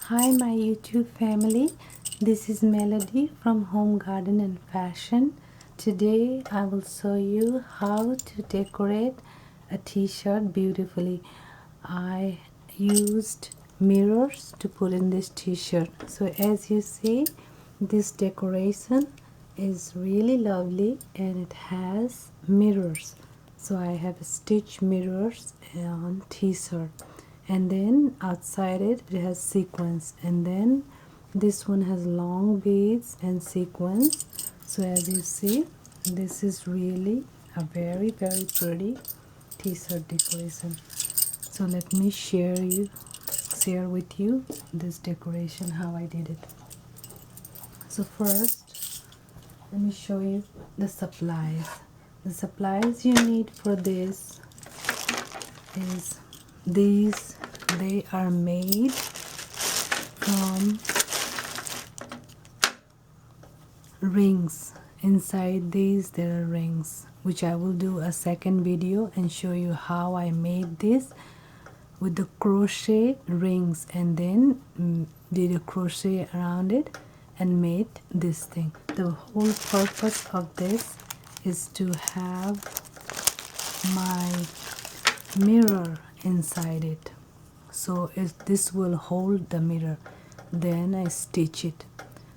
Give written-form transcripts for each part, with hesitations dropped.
Hi my YouTube family, this is Melody from Home Garden and Fashion. Today I will show you how to decorate a t-shirt beautifully. I used mirrors to put in this t-shirt. So as you see, this decoration is really lovely and it has mirrors. So I have stitched mirrors on t-shirt, and then outside it has sequins, and then this one has long beads and sequins. So as you see, this is really a very pretty t-shirt decoration. So let me share with you this decoration, how I did it. So first let me show you the supplies. The supplies you need for this is these. They are made from rings. Inside these there are rings, which I will do a second video and show you how I made this with the crochet rings, and then did a crochet around it and made this thing. The whole purpose of this is to have my mirror inside it, so this will hold the mirror. Then I stitch it.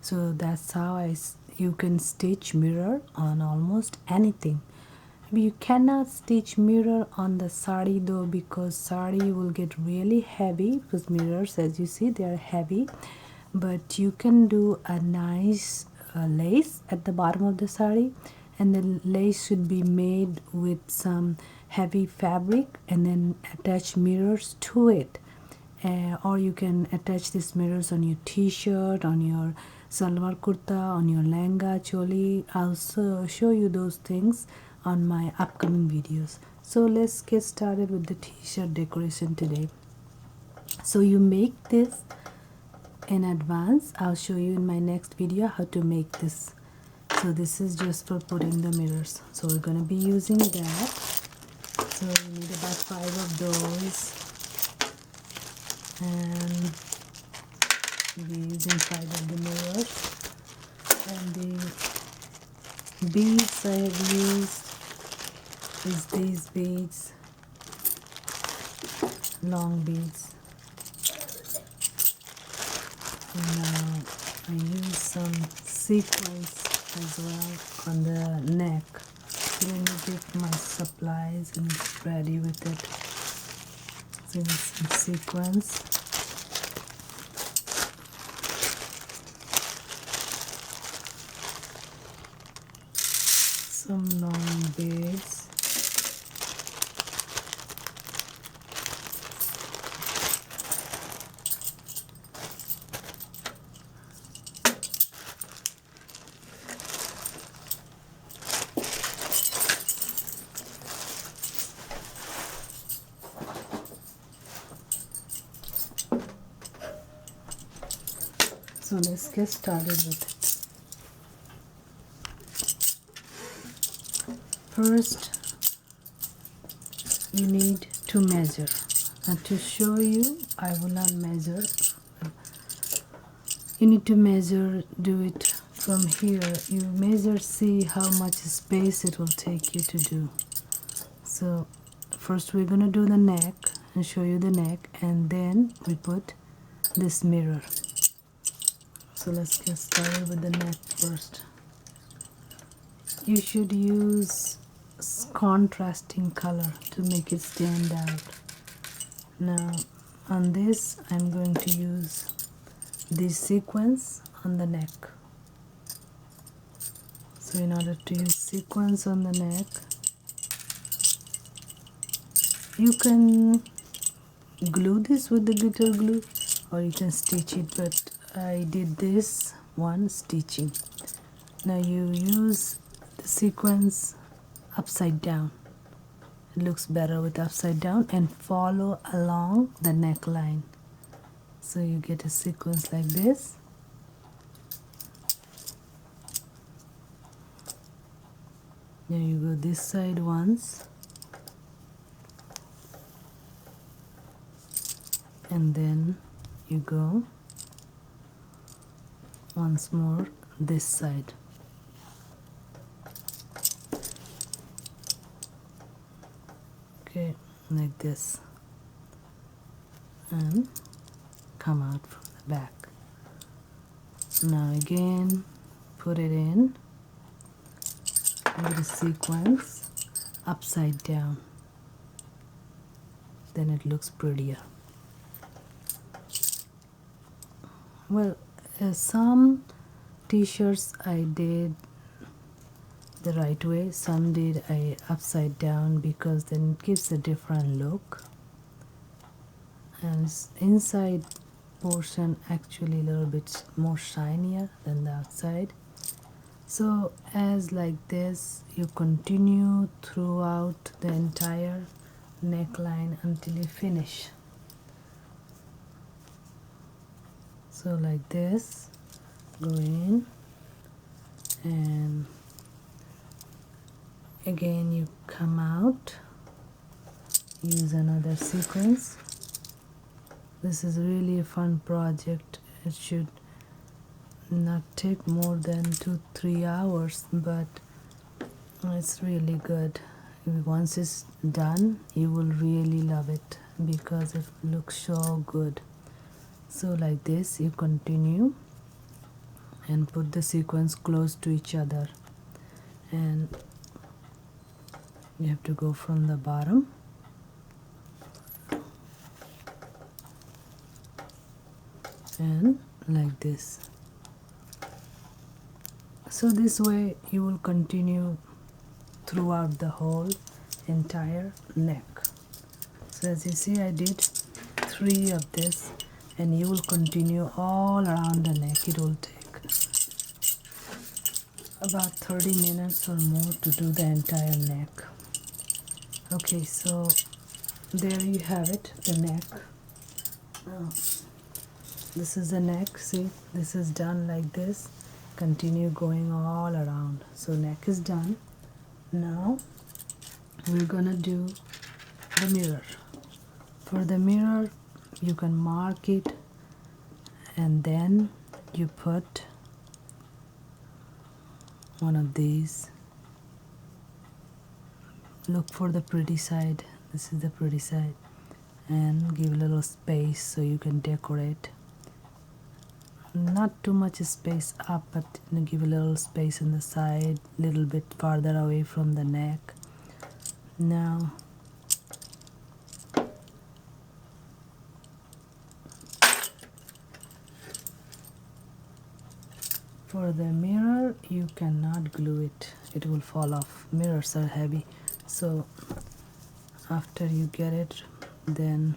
So that's how you can stitch mirror on almost anything. You cannot stitch mirror on the saree though, because saree will get really heavy, because mirrors, as you see, they are heavy. But you can do a nice lace at the bottom of the saree, and the lace should be made with some heavy fabric and then attach mirrors to it. Or you can attach these mirrors on your t-shirt, on your salwar kurta, on your langa choli. I'll show you those things on my upcoming videos. So let's get started with the t-shirt decoration today. So you make this in advance. I'll show you in my next video how to make this. So this is just for putting the mirrors. So we're going to be using that. So you need about 5 of those, and we'll be using 5 of the mirrors. And the beads I have used is these beads, long beads. And I use some sequins as well on the neck. So let me get my supplies and get ready with it. So some sequins, some long beads, so let's get started with it. First, you need to measure. And to show you, I will not measure. You need to measure, do it from here. You measure, see how much space it will take you to do. So first we're going to do the neck and show you the neck, and then we put this mirror. So let's get started with the neck first. You should use contrasting color to make it stand out. Now on this I'm going to use this sequins on the neck. So in order to use sequins on the neck, you can glue this with the glitter glue, or you can stitch it, but I did this one stitching. Now you use the sequins upside down. It looks better with upside down, and follow along the neckline. So you get a sequence like this. Now you go this side once, and then you go once more this side. Okay, like this, and come out from the back. Now again put it in with the sequins upside down, then it looks prettier. Well, some t-shirts I did the right way, some did I upside down, because then it gives a different look, and inside portion actually a little bit more shinier than the outside. So as like this, you continue throughout the entire neckline until you finish. So like this, go in, and again you come out, use another sequence. This is really a fun project. It should not take more than 2-3 hours, but it's really good. Once it's done, you will really love it because it looks so good. So like this, you continue and put the sequins close to each other, and you have to go from the bottom and like this. So this way you will continue throughout the whole entire neck. So as you see, I did 3 of this, and you will continue all around the neck. It will take about 30 minutes or more to do the entire neck. Okay, so there you have it, the neck. Now, this is the neck. See, this is done like this. Continue going all around. So neck is done. Now we're gonna do the mirror. For the mirror, you can mark it, and then you put one of these. Look for the pretty side. This is the pretty side, and give a little space so you can decorate. Not too much space up, but give a little space on the side, little bit farther away from the neck. Now for the mirror, you cannot glue it, it will fall off. Mirrors are heavy, so after you get it, then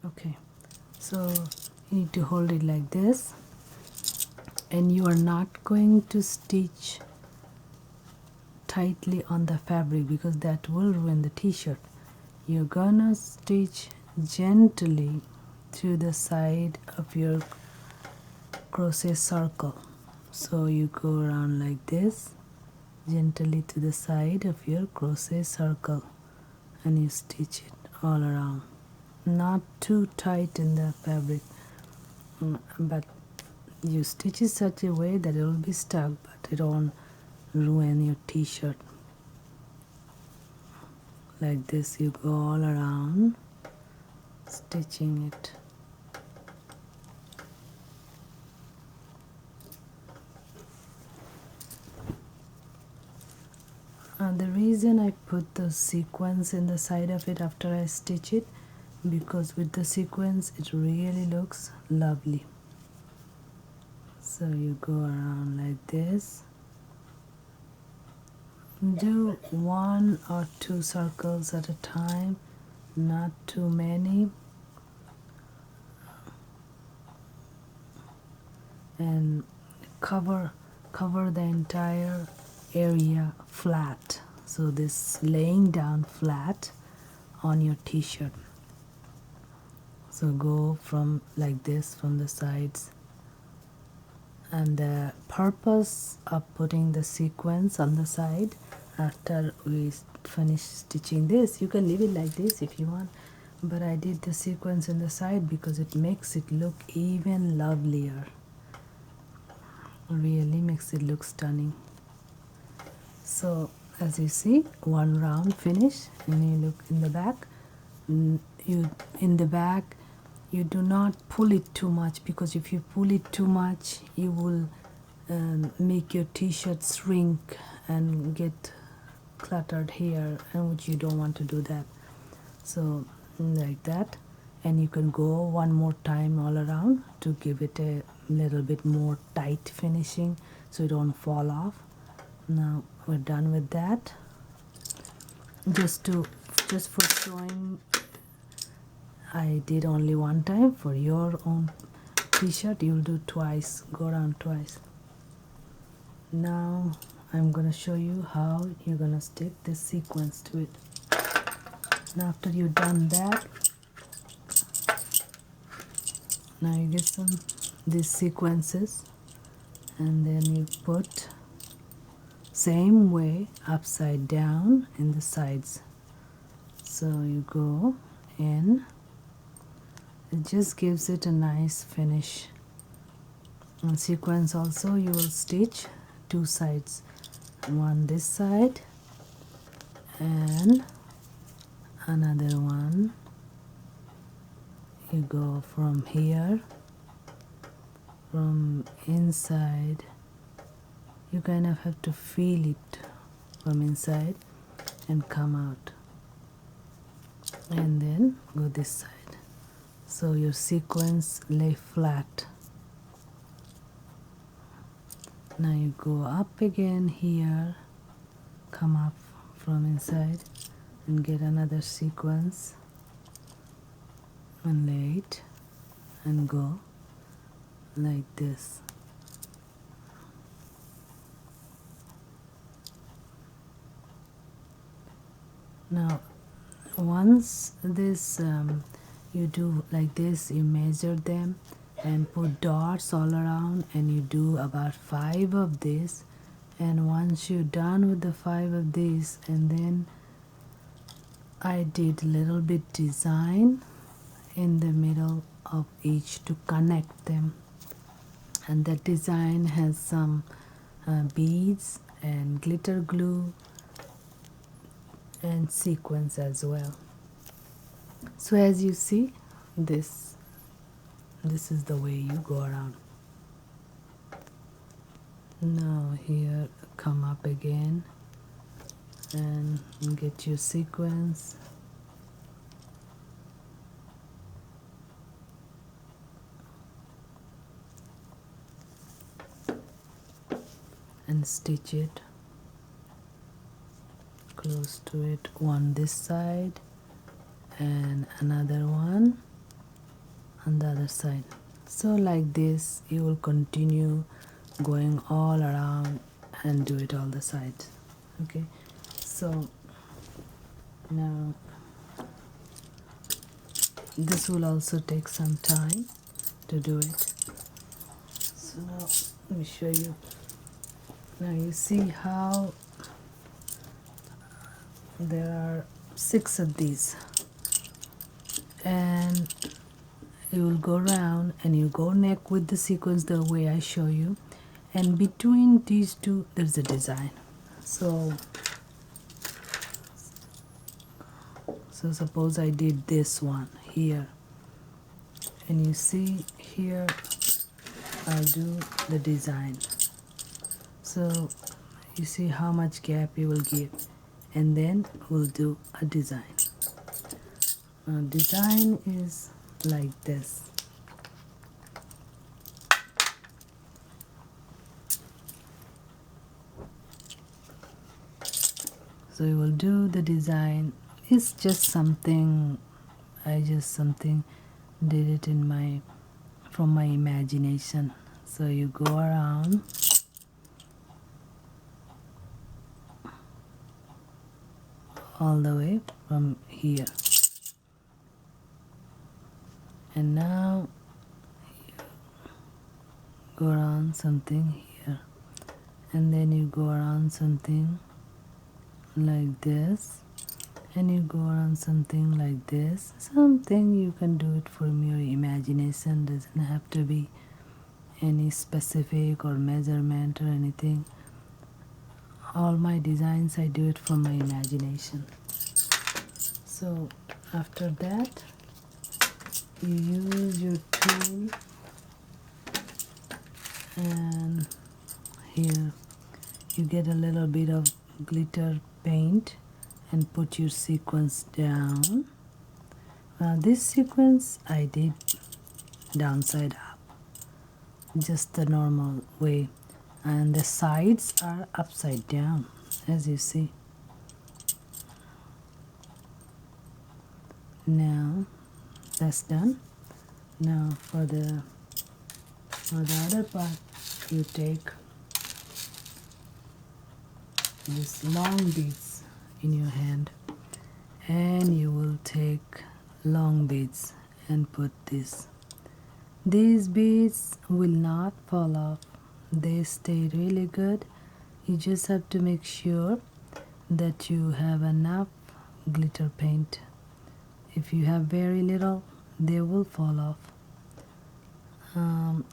okay, so you need to hold it like this, and you are not going to stitch tightly on the fabric because that will ruin the t-shirt. You're gonna stitch gently to the side of your crochet circle. So you go around like this, gently to the side of your crochet circle, and you stitch it all around. Not too tight in the fabric, but you stitch it such a way that it will be stuck, but it won't ruin your t-shirt. Like this, you go all around stitching it. The reason I put the sequins in the side of it after I stitch it, because with the sequins it really looks lovely. So you go around like this. Do 1 or 2 circles at a time, not too many, and cover the entire area flat. So this laying down flat on your t-shirt. So go from like this from the sides. And the purpose of putting the sequins on the side after we finish stitching this, you can leave it like this if you want, but I did the sequins in the side because it makes it look even lovelier. Really makes it look stunning. So as you see, one round finish, and you look in the back. In the back you do not pull it too much, because if you pull it too much you will make your t-shirt shrink and get cluttered here, and which you don't want to do that. So like that, and you can go one more time all around to give it a little bit more tight finishing so you don't fall off. Now we're done with that. Just for showing, I did only one time. For your own t-shirt you'll do twice, go around twice. Now I'm gonna show you how you're gonna stick this sequence to it. Now after you've done that, now you get these sequences, and then you put same way upside down in the sides. So you go in, it just gives it a nice finish. And sequence also you will stitch two sides, one this side and another one. You go from here, from inside, you kind of have to feel it from inside and come out, and then go this side, so your sequence lay flat. Now you go up again here, come up from inside and get another sequence and lay it and go like this. Now once this you do like this, you measure them and put dots all around, and you do about 5 of this. And once you're done with the 5 of these, and then I did a little bit design in the middle of each to connect them, and that design has some beads and glitter glue and sequins as well. So as you see, this is the way you go around. Now here, come up again and get your sequins, and stitch it close to it, one this side and another one on the other side. So like this you will continue going all around and do it all the sides. Okay, so now this will also take some time to do it. So now let me show you. Now you see how there are 6 of these, and you will go around and you go neck with the sequence the way I show you, and between these two there's a design. So suppose I did this one here, and you see here I'll do the design. So you see how much gap you will give, and then we'll do a design. Design is like this. So you will do the design. It's just something, I just did it in from my imagination. So you go around all the way from here, and now go around something here, and then you go around something like this, and you go around something like this. Something you can do it from your imagination, doesn't have to be any specific or measurement or anything. All my designs I do it from my imagination. So after that you use your tool, and here you get a little bit of glitter paint and put your sequence down. Now this sequence I did downside up, just the normal way, and the sides are upside down, as you see. Now that's done. Now for the other part, you take these long beads in your hand, and you will take long beads and put this. These beads will not fall off, they stay really good. You just have to make sure that you have enough glitter paint. If you have very little, they will fall off.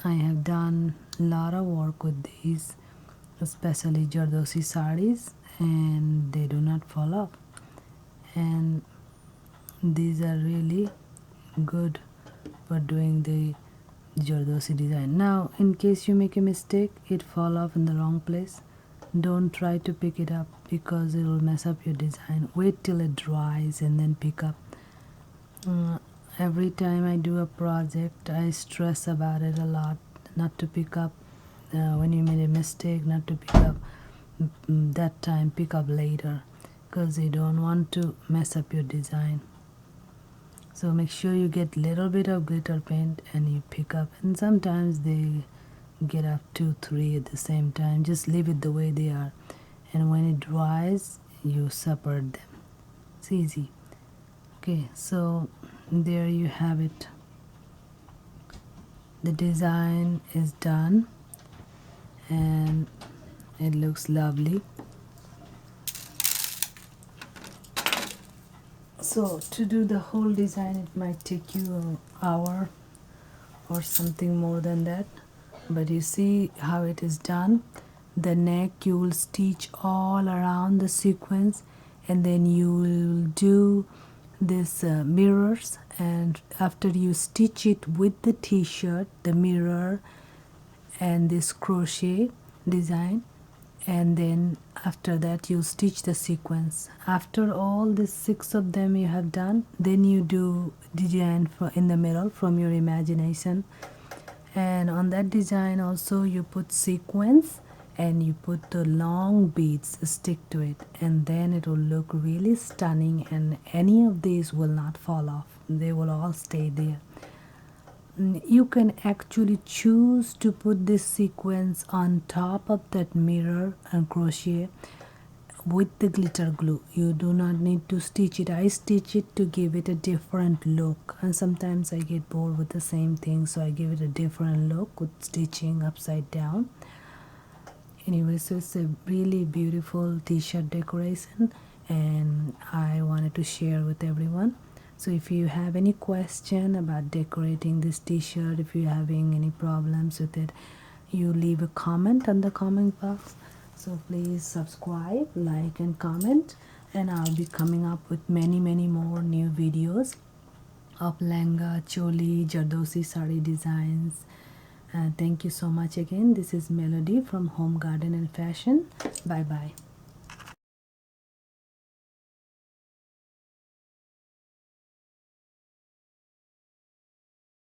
I have done a lot of work with these, especially Jardosi sarees, and they do not fall off. And these are really good for doing the Jardosi design. Now, in case you make a mistake, it fall off in the wrong place, don't try to pick it up because it will mess up your design. Wait till it dries and then pick up. Every time I do a project, I stress about it a lot, not to pick up when you made a mistake, not to pick up that time, pick up later, because you don't want to mess up your design. So make sure you get little bit of glitter paint and you pick up, and sometimes they get up 2, 3 at the same time. Just leave it the way they are, and when it dries you separate them. It's easy. Okay, so there you have it. The design is done and it looks lovely. So to do the whole design, it might take you an hour or something more than that, but you see how it is done. The neck you will stitch all around the sequence, and then you will do this mirrors, and after you stitch it with the t-shirt, the mirror and this crochet design, and then after that you stitch the sequence. After all the 6 of them you have done, then you do design in the middle from your imagination, and on that design also you put sequence and you put the long beads, stick to it, and then it will look really stunning, and any of these will not fall off, they will all stay there. You can actually choose to put this sequence on top of that mirror and crochet with the glitter glue. You do not need to stitch it. I stitch it to give it a different look, and sometimes I get bored with the same thing, so I give it a different look with stitching upside down. Anyway, so it's a really beautiful t-shirt decoration, and I wanted to share with everyone. So if you have any question about decorating this t-shirt, if you're having any problems with it, you leave a comment on the comment box. So please subscribe, like and comment, and I'll be coming up with many more new videos of langa, choli, Jardosi saree designs. Thank you so much again. This is Melody from Home Garden and Fashion. Bye bye.